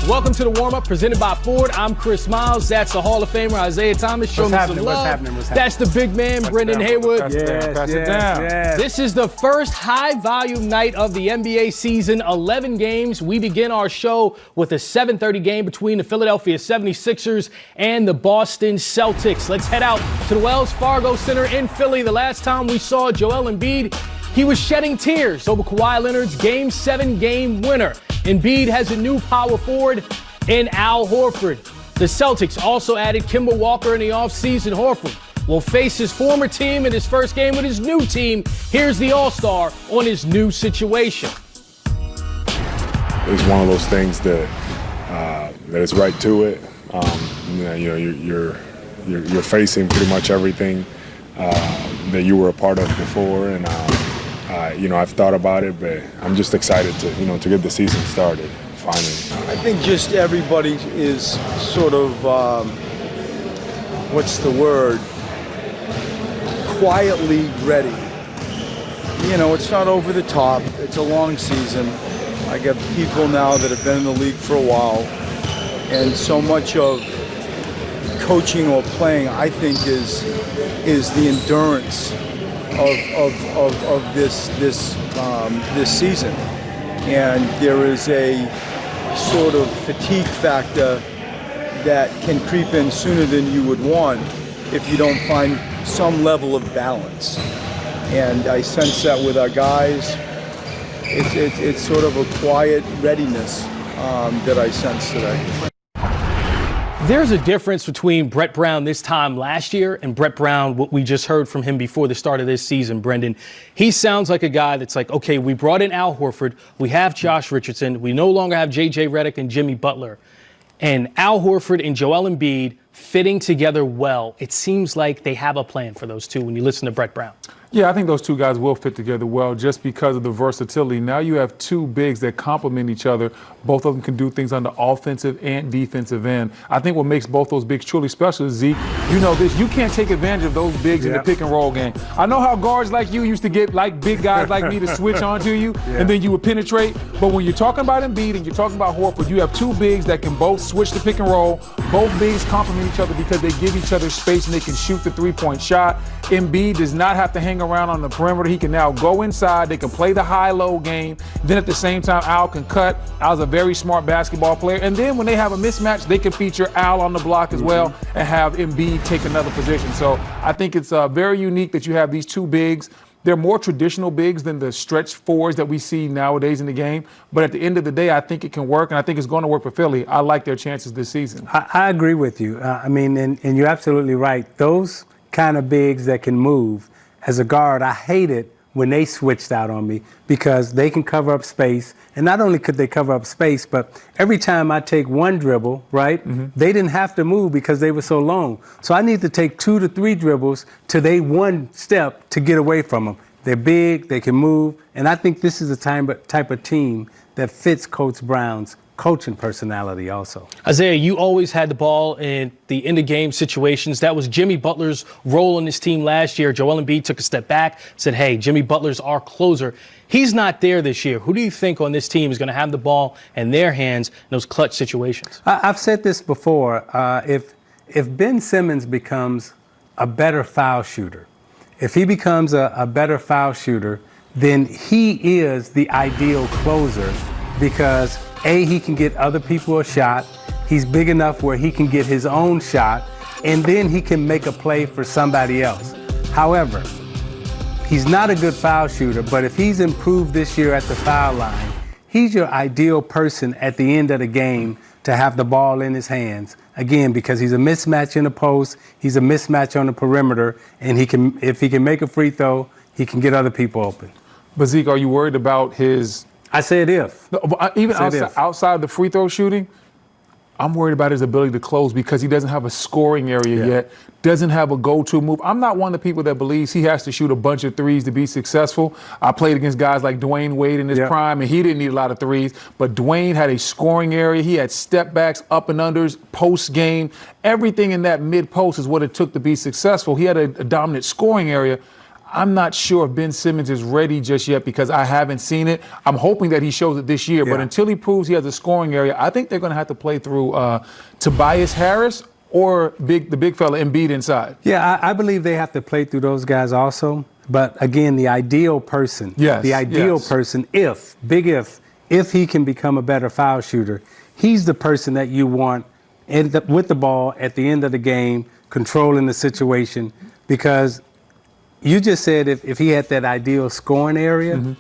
Welcome to the warm-up presented by Ford. I'm Chris Miles. That's the Hall of Famer, Isiah Thomas. Show me some love. What's happening? That's the big man, Brendan Haywood. Pass it down. Yes. This is the first high-volume night of the NBA season, 11 games. We begin our show with a 7:30 game between the Philadelphia 76ers and the Boston Celtics. Let's head out to the Wells Fargo Center in Philly. The last time we saw Joel Embiid, he was shedding tears over Kawhi Leonard's Game 7 game winner. Embiid has a new power forward in Al Horford. The Celtics also added Kemba Walker in the offseason. Horford will face his former team in his first game with his new team. Here's the All-Star on his new situation. It's one of those things that is right to it. You're facing pretty much everything that you were a part of before, and I've thought about it, but I'm just excited to get the season started finally. I think just everybody is sort of quietly ready. It's not over the top. It's a long season. I got people now that have been in the league for a while, and so much of coaching or playing, I think, is the endurance of this season, and there is a sort of fatigue factor that can creep in sooner than you would want if you don't find some level of balance. And I sense that with our guys. It's sort of a quiet readiness that I sense today. There's a difference between Brett Brown this time last year and Brett Brown, what we just heard from him before the start of this season, Brendan. He sounds like a guy that's like, okay, we brought in Al Horford, we have Josh Richardson, we no longer have J.J. Redick and Jimmy Butler. And Al Horford and Joel Embiid fitting together well. It seems like they have a plan for those two when you listen to Brett Brown. Yeah, I think those two guys will fit together well just because of the versatility. Now you have two bigs that complement each other. Both of them can do things on the offensive and defensive end. I think what makes both those bigs truly special is, Zeke, you know this, you can't take advantage of those bigs in the pick and roll game. I know how guards like you used to get like big guys like me to switch onto you, and then you would penetrate. But when you're talking about Embiid and you're talking about Horford, you have two bigs that can both switch the pick and roll. Both bigs complement each other because they give each other space and they can shoot the three-point shot. Embiid does not have to hang around on the perimeter. He can now go inside. They can play the high-low game. Then at the same time, Al can cut. Al's a very smart basketball player. And then when they have a mismatch, they can feature Al on the block as well and have Embiid take another position. So I think it's very unique that you have these two bigs. They're more traditional bigs than the stretch fours that we see nowadays in the game. But at the end of the day, I think it can work, and I think it's going to work for Philly. I like their chances this season. I agree with you. And you're absolutely right. Those kind of bigs that can move. As a guard, I hate it when they switched out on me because they can cover up space. And not only could they cover up space, but every time I take one dribble, right, they didn't have to move because they were so long. So I need to take 2 to 3 dribbles to they one step to get away from them. They're big, they can move, and I think this is the type of team that fits Coach Brown's coaching personality also. Isiah, you always had the ball in the end-of-game situations. That was Jimmy Butler's role on this team last year. Joel Embiid took a step back, said, hey, Jimmy Butler's our closer. He's not there this year. Who do you think on this team is going to have the ball in their hands in those clutch situations? I've said this before. If Ben Simmons becomes a better foul shooter, if he becomes a better foul shooter, then he is the ideal closer because A, he can get other people a shot. He's big enough where he can get his own shot, and then he can make a play for somebody else. However, he's not a good foul shooter, but if he's improved this year at the foul line, he's your ideal person at the end of the game to have the ball in his hands. Again, because he's a mismatch in the post, he's a mismatch on the perimeter, and if he can make a free throw, he can get other people open. But Zeke, are you worried about his... I said if. Even outside the free throw shooting, I'm worried about his ability to close because he doesn't have a scoring area yet, doesn't have a go-to move. I'm not one of the people that believes he has to shoot a bunch of threes to be successful. I played against guys like Dwayne Wade in his prime, and he didn't need a lot of threes. But Dwayne had a scoring area. He had step backs, up and unders, post game. Everything in that mid-post is what it took to be successful. He had a dominant scoring area. I'm not sure if Ben Simmons is ready just yet because I haven't seen it. I'm hoping that he shows it this year, but until he proves he has a scoring area, I think they're going to have to play through Tobias Harris or the big fella Embiid inside. Yeah, I believe they have to play through those guys also. But again, the ideal person, person, if he can become a better foul shooter, he's the person that you want with the ball at the end of the game, controlling the situation, because you just said if he had that ideal scoring area,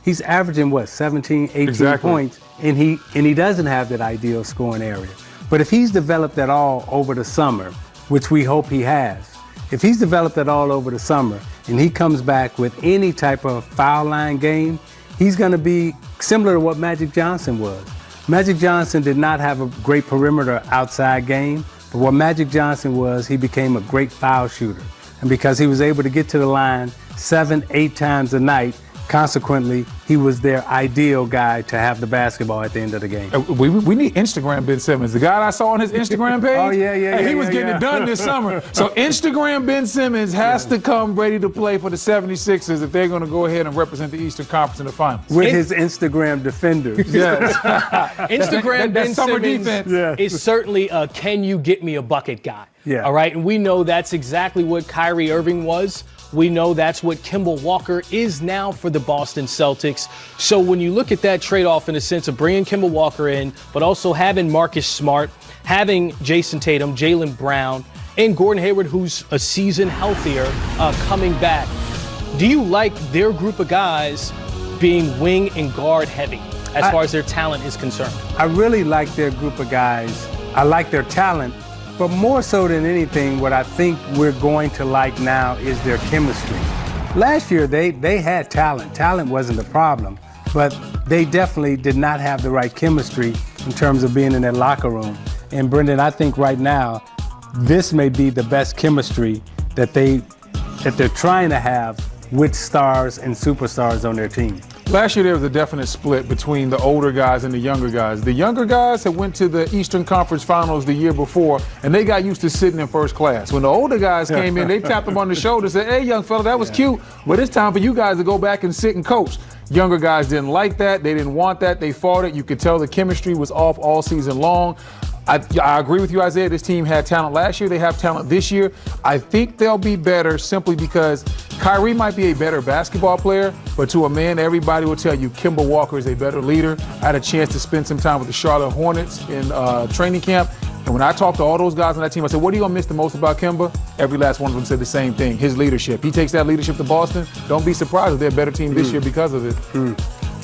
he's averaging 17, 18 points, and he doesn't have that ideal scoring area. But if he's developed that all over the summer, which we hope he has, if he's developed that all over the summer and he comes back with any type of foul line game, he's going to be similar to what Magic Johnson was. Magic Johnson did not have a great perimeter outside game, but what Magic Johnson was, he became a great foul shooter. And because he was able to get to the line 7, 8 times a night, consequently, he was their ideal guy to have the basketball at the end of the game. We need Instagram Ben Simmons. The guy I saw on his Instagram page, he was getting it done this summer. So Instagram Ben Simmons has to come ready to play for the 76ers if they're going to go ahead and represent the Eastern Conference in the finals. With his Instagram defenders. Yes. Instagram Ben summer Simmons defense is certainly a can you get me a bucket guy. Yeah. All right, and we know that's exactly what Kyrie Irving was. We know that's what Kemba Walker is now for the Boston Celtics. So when you look at that trade-off in the sense of bringing Kemba Walker in, but also having Marcus Smart, having Jason Tatum, Jaylen Brown, and Gordon Hayward, who's a season healthier, coming back, do you like their group of guys being wing and guard heavy as far as their talent is concerned? I really like their group of guys. I like their talent. But more so than anything, what I think we're going to like now is their chemistry. Last year, they had talent. Talent wasn't the problem, but they definitely did not have the right chemistry in terms of being in that locker room. And Brendan, I think right now, this may be the best chemistry that they're trying to have with stars and superstars on their team. Last year, there was a definite split between the older guys and the younger guys. The younger guys had went to the Eastern Conference Finals the year before, and they got used to sitting in first class. When the older guys came in, they tapped them on the shoulder and said, hey, young fella, that was cute, but it's time for you guys to go back and sit and coach. Younger guys didn't like that. They didn't want that. They fought it. You could tell the chemistry was off all season long. I agree with you, Isiah. This team had talent last year. They have talent this year. I think they'll be better simply because Kyrie might be a better basketball player, but to a man, everybody will tell you Kemba Walker is a better leader. I had a chance to spend some time with the Charlotte Hornets in training camp. And when I talked to all those guys on that team, I said, what are you going to miss the most about Kemba? Every last one of them said the same thing, his leadership. He takes that leadership to Boston. Don't be surprised if they're a better team this year because of it.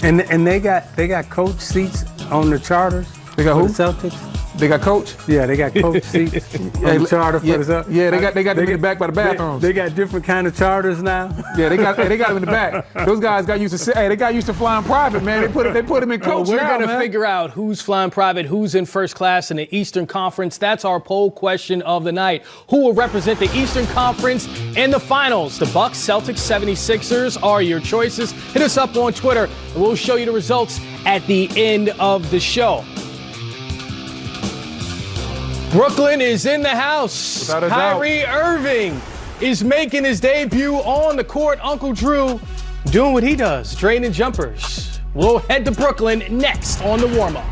And they got coach seats on the charters. They got who? The Celtics. They got coach? Yeah, they got coach seats on the charter for the Celtics. Yeah, they got them in the back by the bathrooms. They got different kind of charters now. Yeah, they got them in the back. Those guys got used to they got used to flying private, man. They put them in coach. We're going to figure out who's flying private, who's in first class in the Eastern Conference. That's our poll question of the night. Who will represent the Eastern Conference in the finals? The Bucks, Celtics, 76ers are your choices. Hit us up on Twitter, and we'll show you the results at the end of the show. Brooklyn is in the house. Without a doubt. Kyrie Irving is making his debut on the court. Uncle Drew doing what he does, draining jumpers. We'll head to Brooklyn next on the warm-up.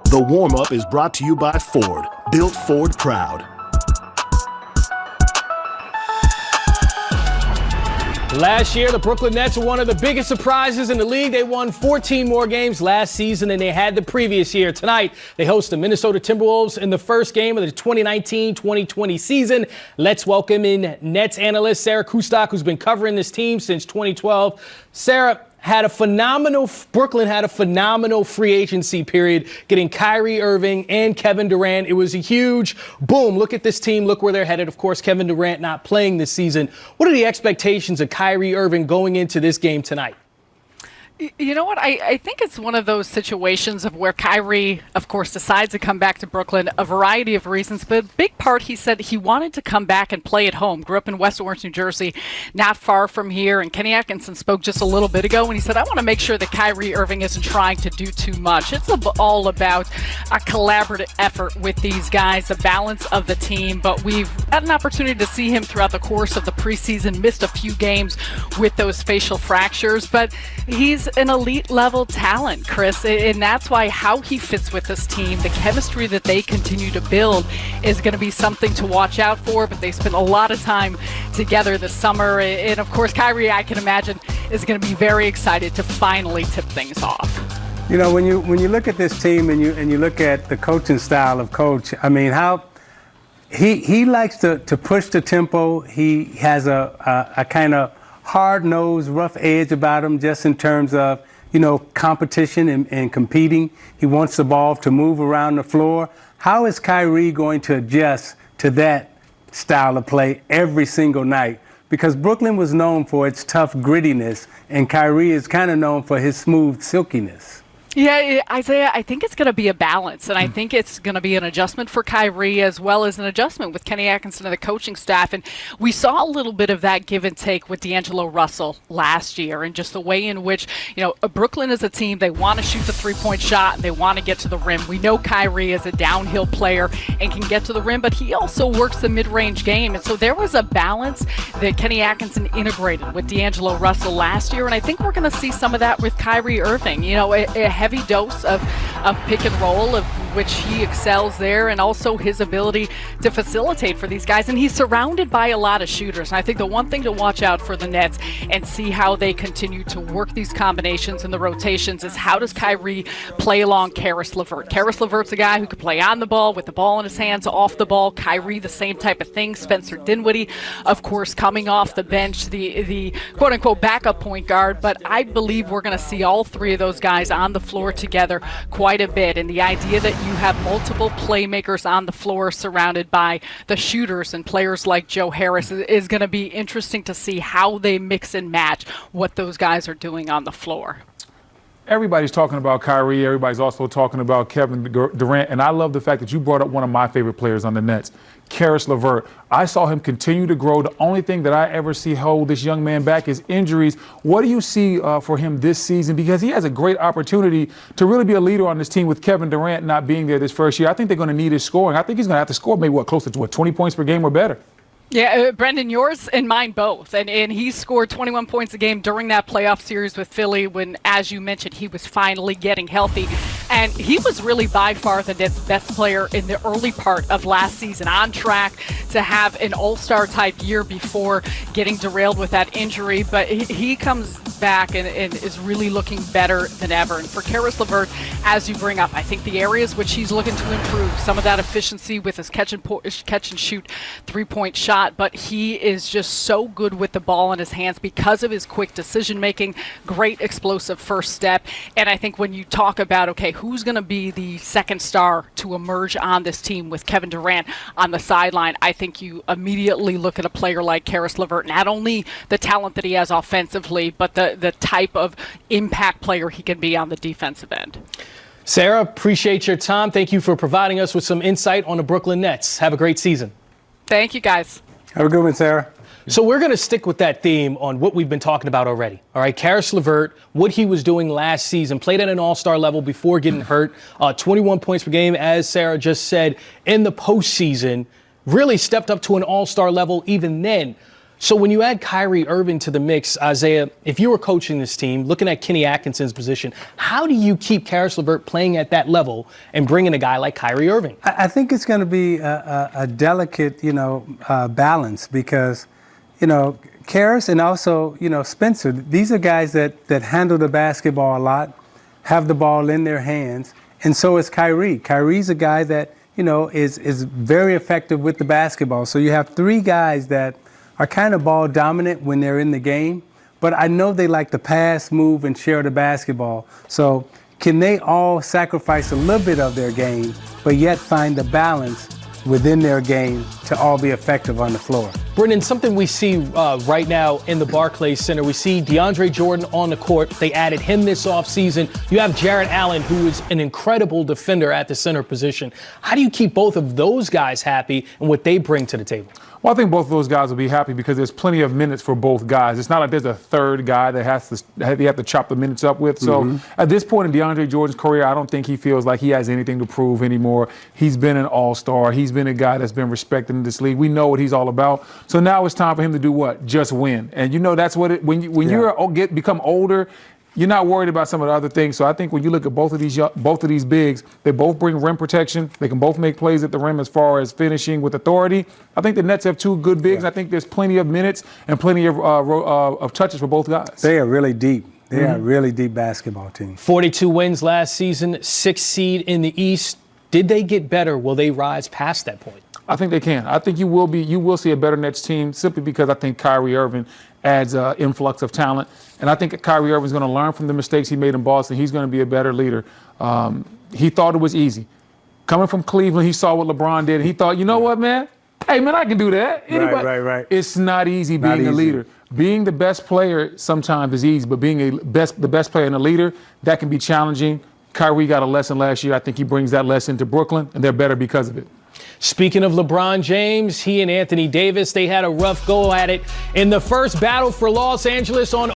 The warm-up is brought to you by Ford. Built Ford proud. Last year, the Brooklyn Nets were one of the biggest surprises in the league. They won 14 more games last season than they had the previous year. Tonight, they host the Minnesota Timberwolves in the first game of the 2019-2020 season. Let's welcome in Nets analyst Sarah Kustok, who's been covering this team since 2012. Sarah, Brooklyn had a phenomenal free agency period, getting Kyrie Irving and Kevin Durant. It was a huge boom. Look at this team. Look where they're headed. Of course, Kevin Durant not playing this season. What are the expectations of Kyrie Irving going into this game tonight? You know what? I think it's one of those situations of where Kyrie, of course, decides to come back to Brooklyn, a variety of reasons. But a big part, he said he wanted to come back and play at home. Grew up in West Orange, New Jersey, not far from here. And Kenny Atkinson spoke just a little bit ago when he said, I want to make sure that Kyrie Irving isn't trying to do too much. It's all about a collaborative effort with these guys, the balance of the team. But we've had an opportunity to see him throughout the course of the preseason, missed a few games with those facial fractures. But he's an elite level talent, Chris, and that's why how he fits with this team, the chemistry that they continue to build is going to be something to watch out for. But they spent a lot of time together this summer, and of course Kyrie, I can imagine, is going to be very excited to finally tip things off. You know, when you look at this team and you look at the coaching style of Coach, I mean, how he likes to push the tempo. He has a kind of hard-nosed, rough edge about him, just in terms of, you know, competition and competing. He wants the ball to move around the floor. How is Kyrie going to adjust to that style of play every single night? Because Brooklyn was known for its tough grittiness, and Kyrie is kind of known for his smooth silkiness. Yeah, Isiah, I think it's going to be a balance, and I think it's going to be an adjustment for Kyrie as well as an adjustment with Kenny Atkinson and the coaching staff. And we saw a little bit of that give and take with D'Angelo Russell last year, and just the way in which, you know, Brooklyn is a team, they want to shoot the three-point shot and they want to get to the rim. We know Kyrie is a downhill player and can get to the rim, but he also works the mid-range game. And so there was a balance that Kenny Atkinson integrated with D'Angelo Russell last year, and I think we're going to see some of that with Kyrie Irving. You know, a heavy dose of pick and roll, of which he excels there, and also his ability to facilitate for these guys. And he's surrounded by a lot of shooters. And I think the one thing to watch out for the Nets and see how they continue to work these combinations and the rotations is how does Kyrie play along Karis LeVert. Karis LeVert's a guy who can play on the ball, with the ball in his hands, off the ball. Kyrie, the same type of thing. Spencer Dinwiddie, of course, coming off the bench, the quote-unquote backup point guard. But I believe we're going to see all three of those guys on the floor together quite a bit. And the idea that you have multiple playmakers on the floor surrounded by the shooters and players like Joe Harris is going to be interesting to see how they mix and match what those guys are doing on the floor. Everybody's talking about Kyrie. Everybody's also talking about Kevin Durant. And I love the fact that you brought up one of my favorite players on the Nets, Karis LeVert. I saw him continue to grow. The only thing that I ever see hold this young man back is injuries. What do you see for him this season? Because he has a great opportunity to really be a leader on this team with Kevin Durant not being there this first year. I think they're going to need his scoring. I think he's going to have to score maybe, close to 20 points per game or better. Yeah, Brendan, yours and mine both. And he scored 21 points a game during that playoff series with Philly when, as you mentioned, he was finally getting healthy. And he was really by far the Nets' best player in the early part of last season, on track to have an all-star type year before getting derailed with that injury. But he comes back and is really looking better than ever. And for Karis LeVert, as you bring up, I think the areas which he's looking to improve, some of that efficiency with his catch and shoot three-point shot, but he is just so good with the ball in his hands because of his quick decision making, great explosive first step. And I think when you talk about, okay, who's going to be the second star to emerge on this team with Kevin Durant on the sideline, I think you immediately look at a player like Karis LeVert, not only the talent that he has offensively, but the type of impact player he can be on the defensive end. Sarah, appreciate your time. Thank you for providing us with some insight on the Brooklyn Nets. Have a great season. Thank you, guys. Have a good one, Sarah. So we're going to stick with that theme on what we've been talking about already. All right, Karis LeVert, what he was doing last season, played at an all-star level before getting hurt, 21 points per game, as Sarah just said, in the postseason, really stepped up to an all-star level even then. So when you add Kyrie Irving to the mix, Isiah, if you were coaching this team, looking at Kenny Atkinson's position, how do you keep Karis LeVert playing at that level and bring in a guy like Kyrie Irving? I think it's going to be a delicate, balance because, Karis and also, Spencer, these are guys that handle the basketball a lot, have the ball in their hands, and so is Kyrie. Kyrie's a guy that, is very effective with the basketball. So you have three guys that are kind of ball dominant when they're in the game, but I know they like to pass, move, and share the basketball. So can they all sacrifice a little bit of their game, but yet find the balance within their game to all be effective on the floor. Brendan, something we see right now in the Barclays Center, we see DeAndre Jordan on the court. They added him this offseason. You have Jarrett Allen, who is an incredible defender at the center position. How do you keep both of those guys happy and what they bring to the table? Well, I think both of those guys will be happy because there's plenty of minutes for both guys. It's not like there's a third guy that they have to chop the minutes up with. So at this point in DeAndre Jordan's career, I don't think he feels like he has anything to prove anymore. He's been an all-star. He's been a guy that's been respected in this league. We know what he's all about. So now it's time for him to do what? Just win. And you know that's what it, when you become older, you're not worried about some of the other things. So I think when you look at both of these bigs, they both bring rim protection. They can both make plays at the rim as far as finishing with authority. I think the Nets have two good bigs. I think there's plenty of minutes and plenty of touches for both guys. They are really deep. They are a really deep basketball team. 42 wins last season, 6th seed in the East. Did they get better? Will they rise past that point? I think they can. I think you will see a better Nets team simply because I think Kyrie Irving adds an influx of talent. And I think Kyrie Irving's going to learn from the mistakes he made in Boston. He's going to be a better leader. He thought it was easy. Coming from Cleveland, he saw what LeBron did. And he thought, you know what, man? Hey, man, I can do that. Right. It's not easy being a leader. Being the best player sometimes is easy, but being the best player and a leader, that can be challenging. Kyrie got a lesson last year. I think he brings that lesson to Brooklyn, and they're better because of it. Speaking of LeBron James, he and Anthony Davis, they had a rough go at it in the first battle for Los Angeles on